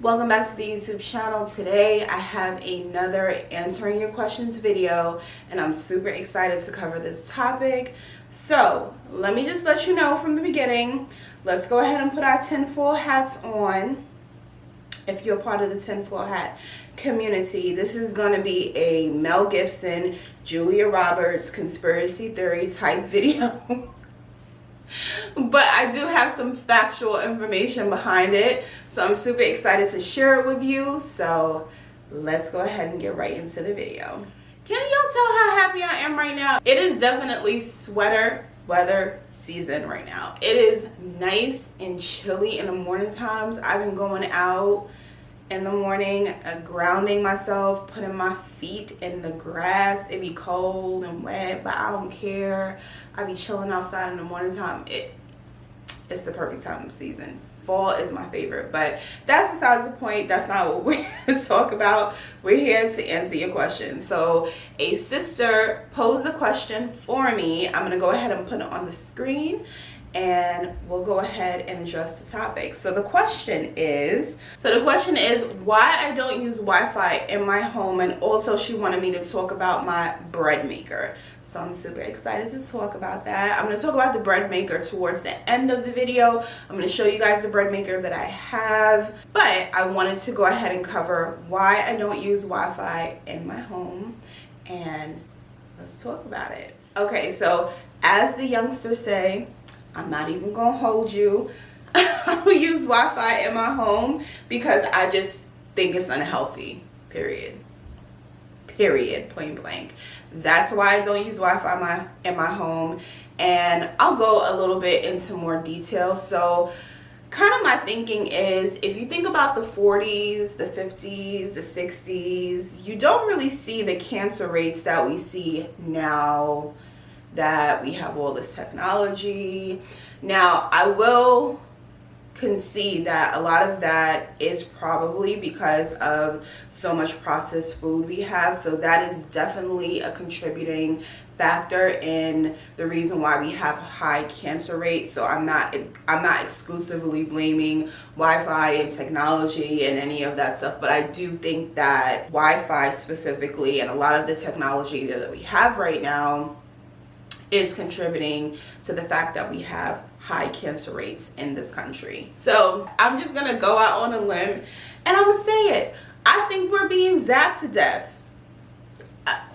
Welcome back to the YouTube channel. Today I have another answering your questions video and I'm super excited to cover this topic. So let me just let you know from the beginning, let's go ahead and put our tinfoil hats on. If you're part of the tinfoil hat community, this is going to be a Mel Gibson, Julia Roberts conspiracy theory type video. But I do have some factual information behind it, so I'm super excited to share it with you. So let's go ahead and get right into the video. Can y'all tell how happy I am right now? It is definitely sweater weather season right now. It is nice and chilly in the morning times. I've been going out in the morning, grounding myself, putting my feet in the grass. It be cold and wet, but I don't care. I be chilling outside in the morning time. It's the perfect time of season. Fall is my favorite, but that's besides the point. That's not what we're here to talk about. We're here to answer your questions. So a sister posed a question for me. I'm gonna go ahead and put it on the screen and we'll go ahead and address the topic. So the question is why I don't use Wi-Fi in my home, and also she wanted me to talk about my bread maker. So I'm super excited to talk about that. I'm going to talk about the bread maker towards the end of the video. I'm going to show you guys the bread maker that I have, but I wanted to go ahead and cover why I don't use Wi-Fi in my home, and let's talk about it. Okay, so as the youngsters say, I'm not even gonna hold you. I will use Wi-Fi in my home because I just think it's unhealthy, period, point blank. That's why I don't use Wi-Fi in my home, and I'll go a little bit into more detail. So kind of my thinking is, if you think about the 40s, the 50s, the 60s, you don't really see the cancer rates that we see now that we have all this technology. Now, I will concede that a lot of that is probably because of so much processed food we have. So that is definitely a contributing factor in the reason why we have high cancer rates. So I'm not exclusively blaming Wi-Fi and technology and any of that stuff, but I do think that Wi-Fi specifically and a lot of the technology that we have right now is contributing to the fact that we have high cancer rates in this country. So I'm just gonna go out on a limb and I'm gonna say it. I think we're being zapped to death.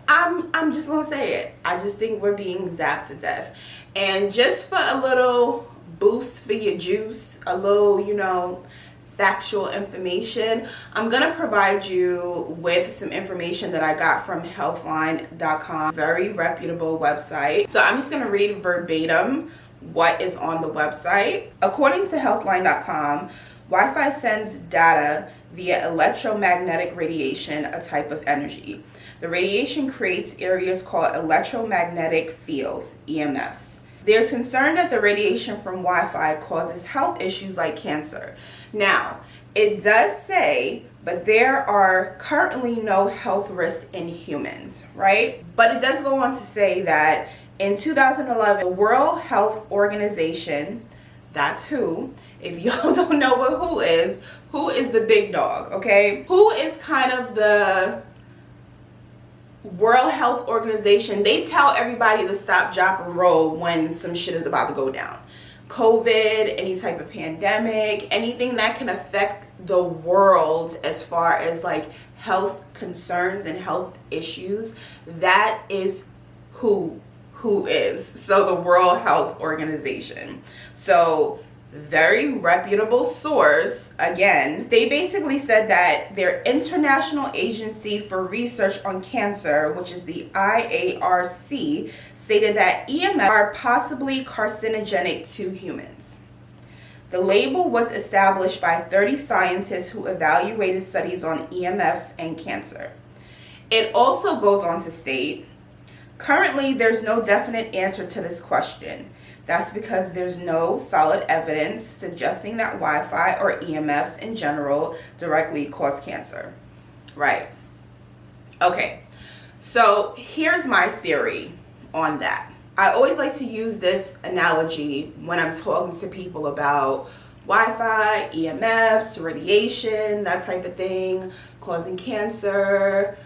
I'm just gonna say it. I just think we're being zapped to death. And just for a little boost for your juice, a little, factual information, I'm gonna provide you with some information that I got from healthline.com, very reputable website. So I'm just gonna read verbatim what is on the website. According to healthline.com, Wi-Fi sends data via electromagnetic radiation, a type of energy. The radiation creates areas called electromagnetic fields, EMFs. There's concern that the radiation from Wi-Fi causes health issues like cancer. Now, it does say, but there are currently no health risks in humans, right? But it does go on to say that in 2011, the World Health Organization, that's who, if y'all don't know what who is the big dog, okay? Who is kind of the World Health Organization? They tell everybody to stop, drop, and roll when some shit is about to go down. COVID, any type of pandemic, anything that can affect the world as far as like health concerns and health issues, that is who is. So the World Health Organization. So very reputable source. Again, they basically said that their International Agency for Research on Cancer, which is the IARC, stated that EMFs are possibly carcinogenic to humans. The label was established by 30 scientists who evaluated studies on EMFs and cancer. It also goes on to state, currently there's no definite answer to this question. That's because there's no solid evidence suggesting that Wi-Fi or EMFs in general directly cause cancer. Right. Okay. So here's my theory on that. I always like to use this analogy when I'm talking to people about Wi-Fi, EMFs, radiation, that type of thing, causing cancer,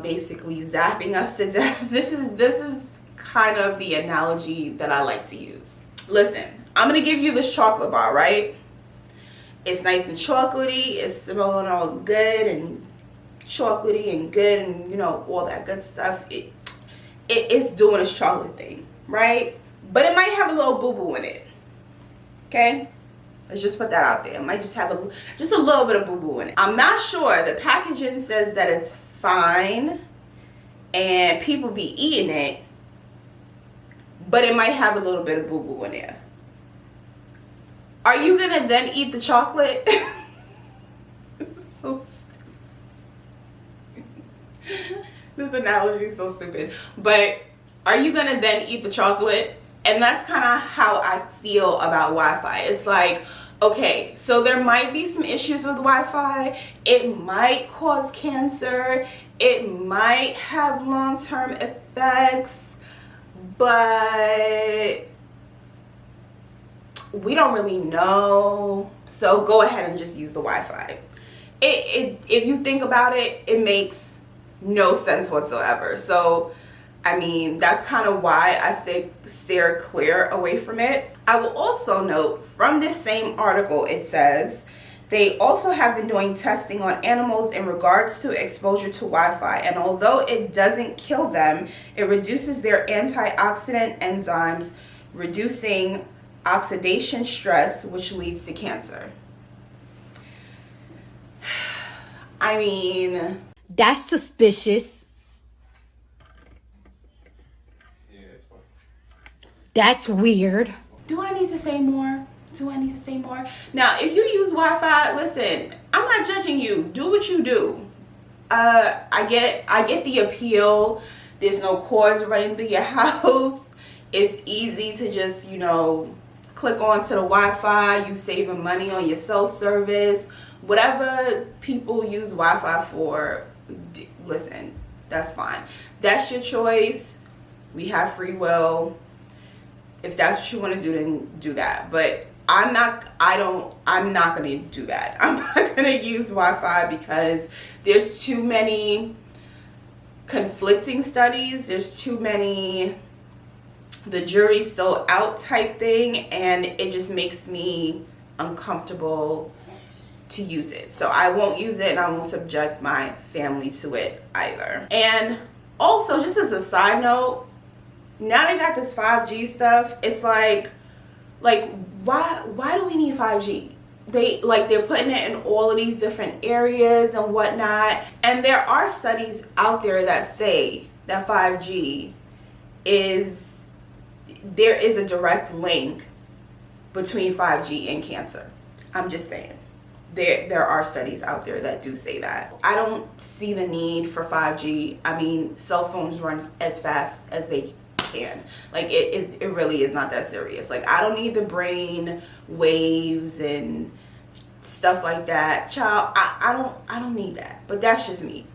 basically zapping us to death. This is kind of the analogy that I like to use. Listen, I'm gonna give you this chocolate bar, right? It's nice and chocolatey, it's smelling all good and chocolatey and good and, you know, all that good stuff. It's doing its chocolate thing, right? But it might have a little boo-boo in it, okay? Let's just put that out there. It might just have just a little bit of boo-boo in it. I'm not sure. The packaging says that it's fine and people be eating it, but it might have a little bit of boo-boo in there. Are you gonna then eat the chocolate? So stupid. This analogy is so stupid. But are you gonna then eat the chocolate? And that's kind of how I feel about Wi-Fi. It's like, okay, so there might be some issues with Wi-Fi. It might cause cancer. It might have long-term effects. But we don't really know. So go ahead and just use the Wi-Fi. If you think about it, it makes no sense whatsoever. So I mean, that's kind of why I steer clear away from it. I will also note from this same article, it says they also have been doing testing on animals in regards to exposure to Wi-Fi, and although it doesn't kill them, it reduces their antioxidant enzymes, reducing oxidation stress, which leads to cancer. I mean, that's suspicious. That's weird. Do I need to say more? Do I need to say more? Now, if you use Wi-Fi, listen, I'm not judging you. Do what you do. I get the appeal. There's no cords running through your house. It's easy to just, you know, click onto the Wi-Fi. You saving money on your cell service. Whatever people use Wi-Fi for, listen, that's fine. That's your choice. We have free will. If that's what you want to do, then do that. But I'm not going to do that. I'm not going to use Wi-Fi because there's too many conflicting studies. There's too many, the jury's still out type thing. And it just makes me uncomfortable to use it. So I won't use it, and I won't subject my family to it either. And also, just as a side note, now they got this 5G stuff. It's like why do we need 5G? They're putting it in all of these different areas and whatnot. And there are studies out there that say that 5G there is a direct link between 5G and cancer. I'm just saying. There are studies out there that do say that. I don't see the need for 5G. I mean, cell phones run as fast as they can. Like it really is not that serious. Like I don't need the brain waves and stuff like that. Child, I don't need that. But that's just me.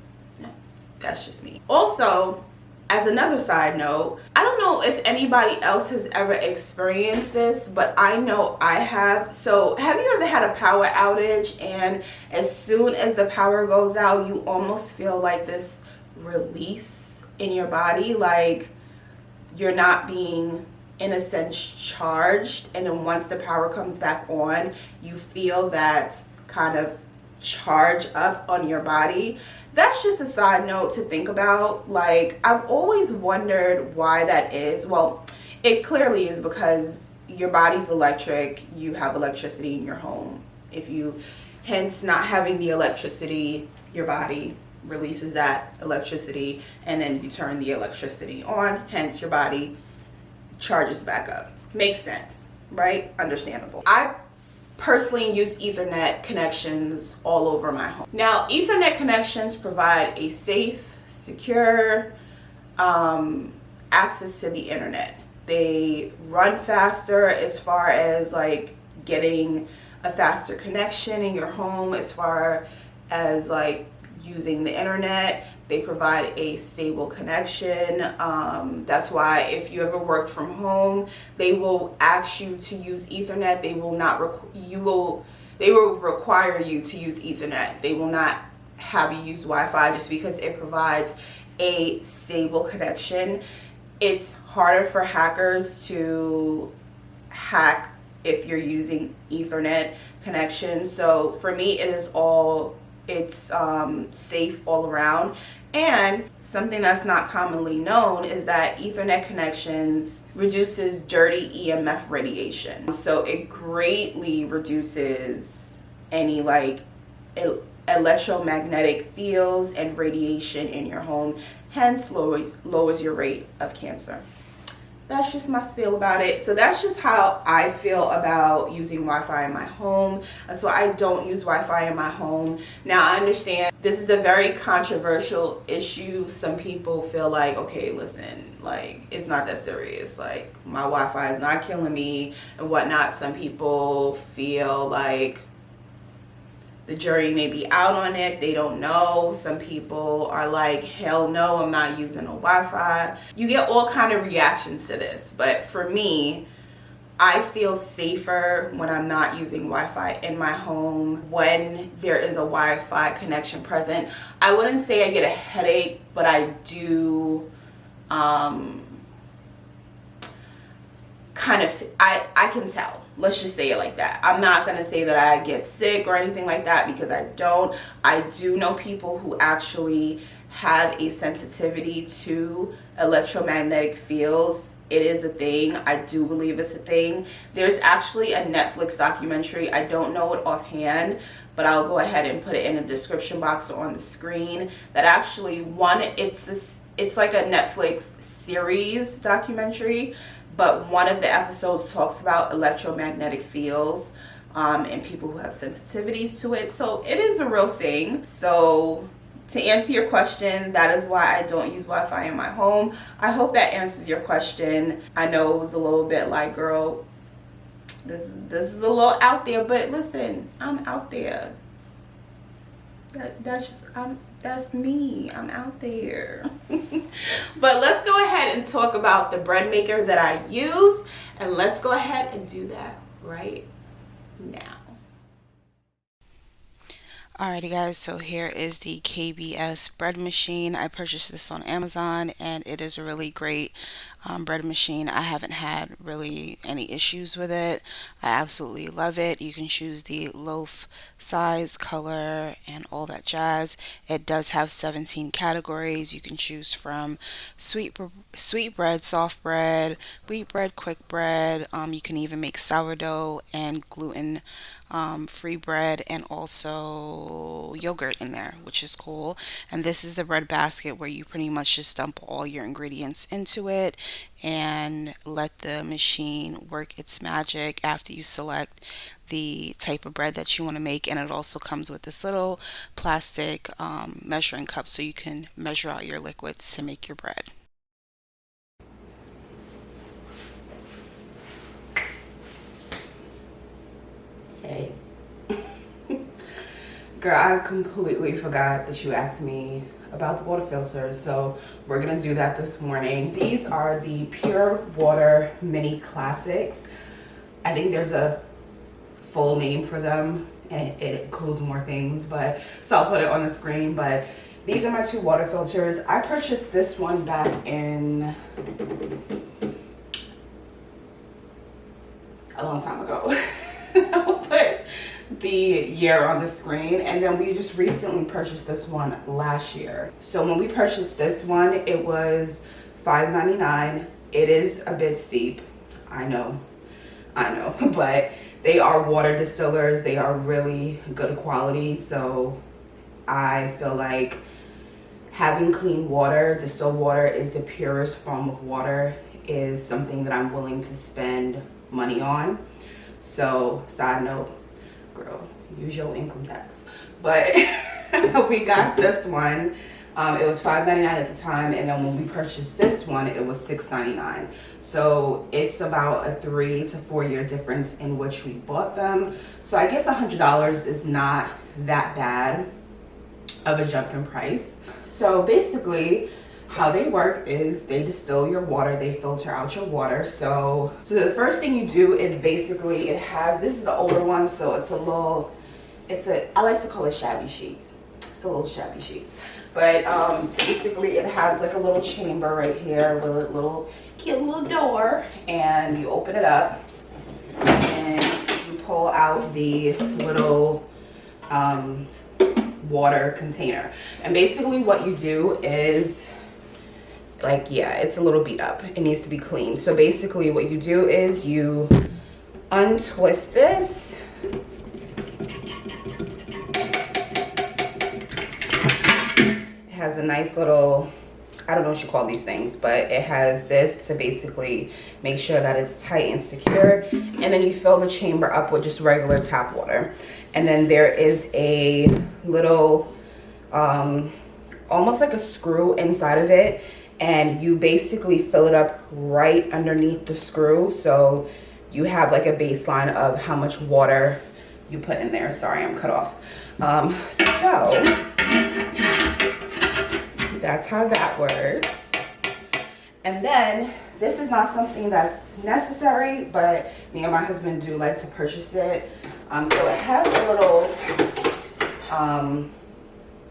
That's just me. Also, as another side note, I don't know if anybody else has ever experienced this, but I know I have. So have you ever had a power outage, and as soon as the power goes out, you almost feel like this release in your body, like you're not being, in a sense, charged, and then once the power comes back on, you feel that kind of charge up on your body? That's just a side note to think about. Like, I've always wondered why that is. Well, it clearly is because your body's electric. You have electricity in your home. Hence not having the electricity, your body releases that electricity, and then you turn the electricity on, hence your body charges back up. Makes sense, right? Understandable. I personally use Ethernet connections all over my home. Now, Ethernet connections provide a safe, secure access to the internet. They run faster as far as like getting a faster connection in your home, as far as like using the internet. They provide a stable connection. That's why if you ever worked from home, they will ask you to use Ethernet. They will not they will require you to use Ethernet. They will not have you use Wi-Fi just because it provides a stable connection. It's harder for hackers to hack if you're using Ethernet connection. So for me, it's safe all around. And something that's not commonly known is that Ethernet connections reduces dirty EMF radiation. So it greatly reduces any electromagnetic fields and radiation in your home, hence lowers your rate of cancer. That's just my spiel about it. So that's just how I feel about using Wi-Fi in my home. That's why I don't use Wi-Fi in my home. Now I understand this is a very controversial issue. Some people feel like, okay, listen, like it's not that serious. Like my Wi-Fi is not killing me and whatnot. Some people feel like the jury may be out on it. They don't know. Some people are like, hell no, I'm not using a Wi-Fi. You get all kind of reactions to this. But for me, I feel safer when I'm not using Wi-Fi in my home when there is a Wi-Fi connection present. I wouldn't say I get a headache, but I do I can tell. Let's just say it like that. I'm not going to say that I get sick or anything like that because I don't. I do know people who actually have a sensitivity to electromagnetic fields. It is a thing. I do believe it's a thing. There's actually a Netflix documentary. I don't know it offhand, but I'll go ahead and put it in the description box or on the screen. That actually it's like a Netflix series documentary, but one of the episodes talks about electromagnetic fields and people who have sensitivities to it. So it is a real thing. So to answer your question, that is why I don't use Wi-Fi in my home. I hope that answers your question. I know it was a little bit like, girl, this is a little out there, but listen, I'm out there. That's me. I'm out there. But let's go ahead and talk about the bread maker that I use, and let's go ahead and do that right now. Alrighty guys, so here is the KBS bread machine. I purchased this on Amazon and it is a really great bread machine. I haven't had really any issues with it. I absolutely love it. You can choose the loaf size, color, and all that jazz. It does have 17 categories. You can choose from sweet bread, soft bread, wheat bread, quick bread. You can even make sourdough and gluten free bread, and also yogurt in there, which is cool. And this is the bread basket where you pretty much just dump all your ingredients into it and let the machine work its magic after you select the type of bread that you want to make. And it also comes with this little plastic measuring cup so you can measure out your liquids to make your bread. Hey. Girl, I completely forgot that you asked me about the water filters, so we're gonna do that this morning. These are the Pure Water Mini Classics. I think there's a full name for them and it includes more things, but so I'll put it on the screen. But these are my two water filters. I purchased this one back in a long time ago. I'll put the year on the screen, and then we just recently purchased this one last year. So when we purchased this one, it was $5.99. It is a bit steep, I know, but they are water distillers. They are really good quality, so I feel like having clean water, distilled water is the purest form of water, is something that I'm willing to spend money on. So side note, girl, use your income tax. But we got this one. It was $5.99 at the time, and then when we purchased this one, it was $6.99. So it's about a 3 to 4 year difference in which we bought them. So I guess $100 is not that bad of a jump in price. So basically how they work is they distill your water, they filter out your water. So the first thing you do is basically this is the older one, so I like to call it shabby chic. It's a little shabby chic. But basically it has like a little chamber right here with a little cute little door, and you open it up and you pull out the little water container. And basically what you do is, like, yeah, it's a little beat up. It needs to be cleaned. So basically what you do is you untwist this. It has a nice little, I don't know what you call these things, but it has this to basically make sure that it's tight and secure. And then you fill the chamber up with just regular tap water. And then there is a little, almost like a screw inside of it. And you basically fill it up right underneath the screw. So you have like a baseline of how much water you put in there. Sorry, I'm cut off. So that's how that works. And then this is not something that's necessary, but me and my husband do like to purchase it. So it has a little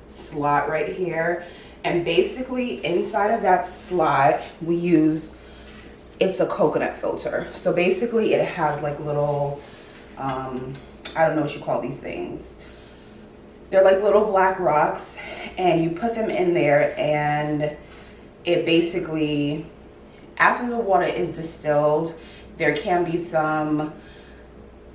slot right here, and basically inside of that slot it's a coconut filter. So basically it has like little I don't know what you call these things. They're like little black rocks, and you put them in there, and it basically, after the water is distilled, there can be some,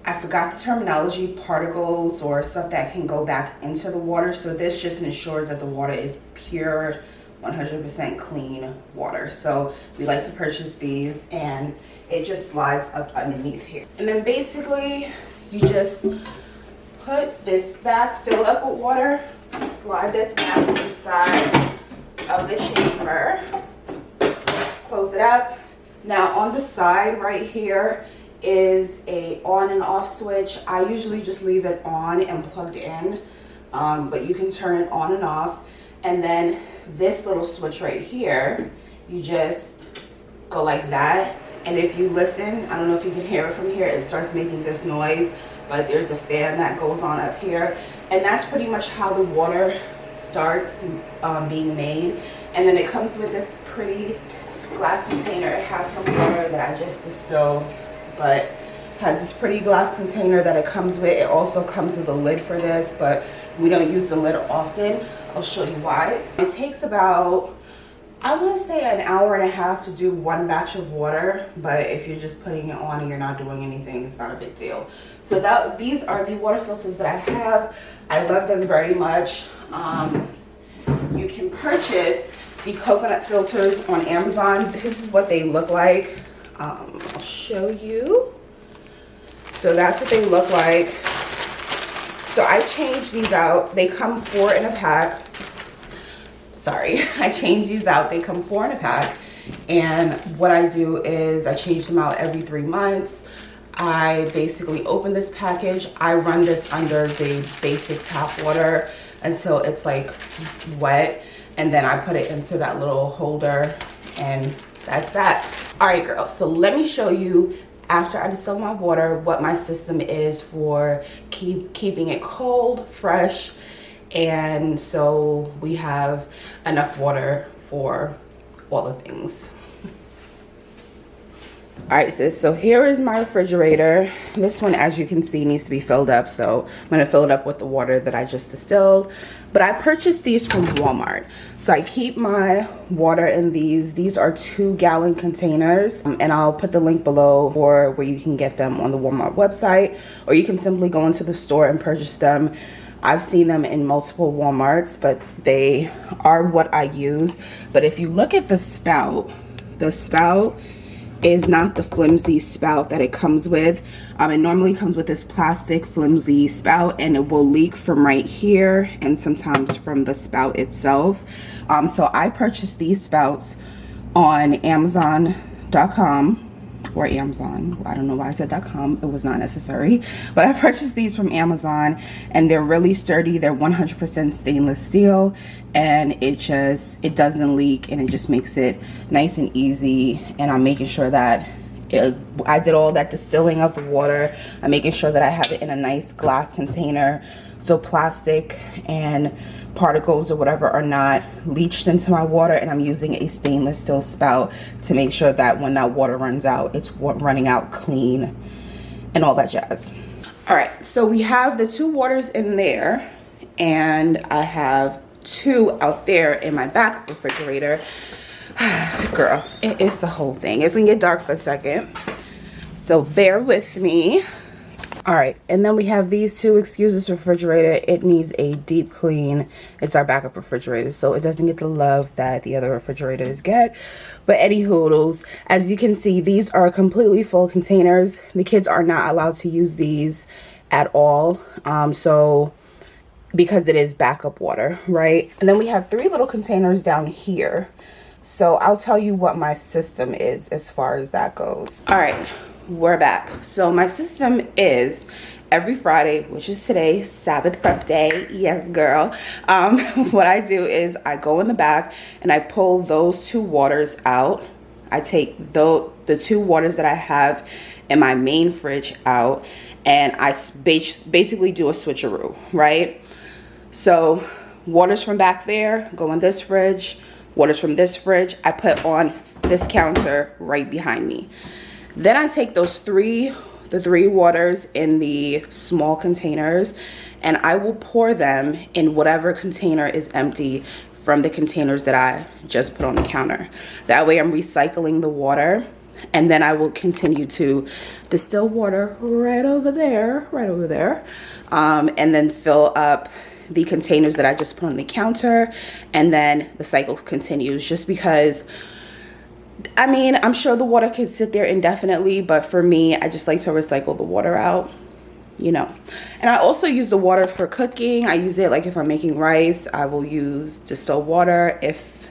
I forgot the terminology, particles or stuff that can go back into the water. So this just ensures that the water is pure, 100% clean water. So we like to purchase these, and it just slides up underneath here. And then basically you just put this back, fill it up with water, slide this back inside of the chamber, close it up. Now on the side right here is a on and off switch. I usually just leave it on and plugged in, but you can turn it on and off. And then this little switch right here, you just go like that. And if you listen, I don't know if you can hear it from here, it starts making this noise, but there's a fan that goes on up here. And that's pretty much how the water starts being made. And then it comes with this pretty glass container. It has some water that I just distilled, but has this pretty glass container that it comes with. It also comes with a lid for this, but we don't use the lid often. I'll show you why. It takes about, I want to say, an hour and a half to do one batch of water, but if you're just putting it on and you're not doing anything, it's not a big deal. So these are the water filters that I have. I love them very much. You can purchase the coconut filters on Amazon. This is what they look like. I'll show you. So that's what they look like. So I changed these out. They come 4 in a pack. Sorry, I changed these out. They come 4 in a pack. And what I do is I change them out every 3 months. I basically open this package. I run this under the basic tap water until it's like wet. And then I put it into that little holder, and that's that. All right, girls, so let me show you after I distill my water what my system is for keeping it cold, fresh, and so we have enough water for all the things. All right, sis, so here is my refrigerator. This one, as you can see, needs to be filled up, so I'm gonna fill it up with the water that I just distilled. But I purchased these from Walmart. So I keep my water in these. These are 2-gallon containers, and I'll put the link below for where you can get them on the Walmart website, or you can simply go into the store and purchase them. I've seen them in multiple Walmarts, but they are what I use. But if you look at the spout is not the flimsy spout that it comes with. It normally comes with this plastic flimsy spout, and it will leak from right here and sometimes from the spout itself. So I purchased these spouts on Amazon.com. or Amazon. I don't know why I said .com. It was not necessary, but I purchased these from Amazon, and they're really sturdy. They're 100% stainless steel, and it doesn't leak, and it just makes it nice and easy. And I'm making sure that I did all that distilling of the water. I'm making sure that I have it in a nice glass container, so plastic and particles or whatever are not leached into my water. And I'm using a stainless steel spout to make sure that when that water runs out, it's running out clean and all that jazz. All right, so we have the 2 waters in there, and I have 2 out there in my back refrigerator. Girl, it's the whole thing. It's gonna get dark for a second, so bear with me. All right, and then we have these 2. Excuse this refrigerator, it needs a deep clean. It's our backup refrigerator, so it doesn't get the love that the other refrigerators get. But any hoodles, as you can see, these are completely full containers. The kids are not allowed to use these at all, so because it is backup water, right? And then we have 3 little containers down here. So I'll tell you what my system is as far as that goes. All right, we're back. So my system is every Friday, which is today, Sabbath prep day. Yes, girl. What I do is I go in the back and I pull those 2 waters out. I take the 2 waters that I have in my main fridge out, and I basically do a switcheroo, right? So waters from back there go in this fridge. Waters from this fridge I put on this counter right behind me. Then I take those the 3 waters in the small containers, and I will pour them in whatever container is empty from the containers that I just put on the counter. That way I'm recycling the water, and then I will continue to distill water right over there, and then fill up the containers that I just put on the counter, and then the cycle continues. Just because, I mean, I'm sure the water could sit there indefinitely, but for me, I just like to recycle the water out, you know. And I also use the water for cooking. I use it like if I'm making rice, I will use distilled water. If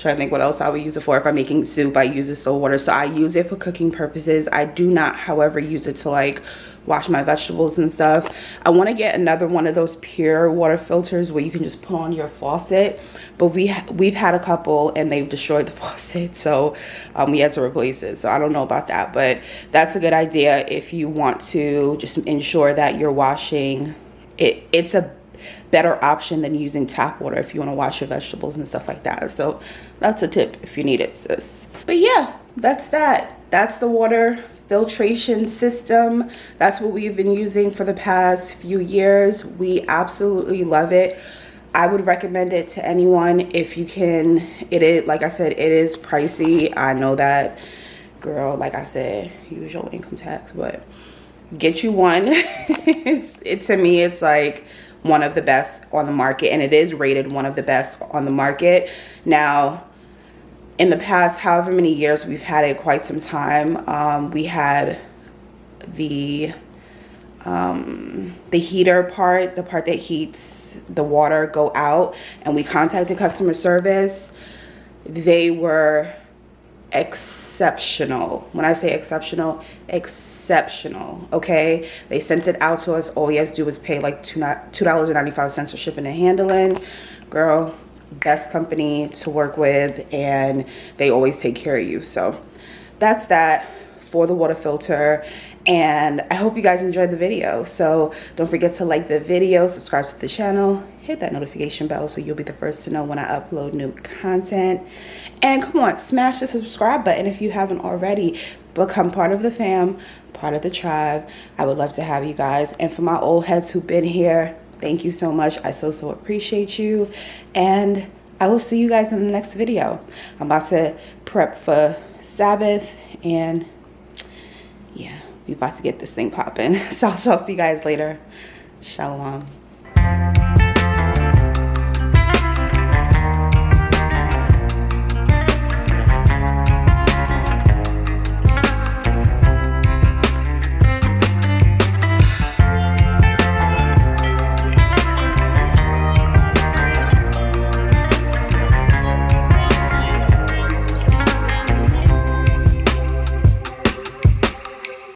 trying to think what else I would use it for. If I'm making soup, I use distilled water. So I use it for cooking purposes. I do not, however, use it to like wash my vegetables and stuff. I want to get another one of those pure water filters where you can just put on your faucet, but we've had a couple and they've destroyed the faucet, so we had to replace it. So I don't know about that, but that's a good idea if you want to just ensure that you're washing it. It's a better option than using tap water if you want to wash your vegetables and stuff like that. So that's a tip if you need it, sis. But yeah, that's the water filtration system. That's what we've been using for the past few years. We absolutely love it. I would recommend it to anyone if you can. It is, like I said, it is pricey. I know that, girl. Like I said, usual income tax, but get you one. To me, it's like one of the best on the market, and it is rated one of the best on the market. Now, in the past, however many years we've had it, quite some time, we had the heater part, the part that heats the water, go out, and we contacted customer service. They were exceptional. When I say exceptional, okay? They sent it out to us. All we had to do was pay like $2.95 for shipping and handling. Girl, best company to work with, and they always take care of you. So that's that for the water filter, and I hope you guys enjoyed the video. So don't forget to like the video, subscribe to the channel, hit that notification bell so you'll be the first to know when I upload new content. And come on, smash the subscribe button if you haven't already. Become part of the fam, part of the tribe. I would love to have you guys. And for my old heads who've been here, thank you so much. I so appreciate you. And I will see you guys in the next video. I'm about to prep for Sabbath, and yeah, we about to get this thing popping. So I'll see you guys later. Shalom.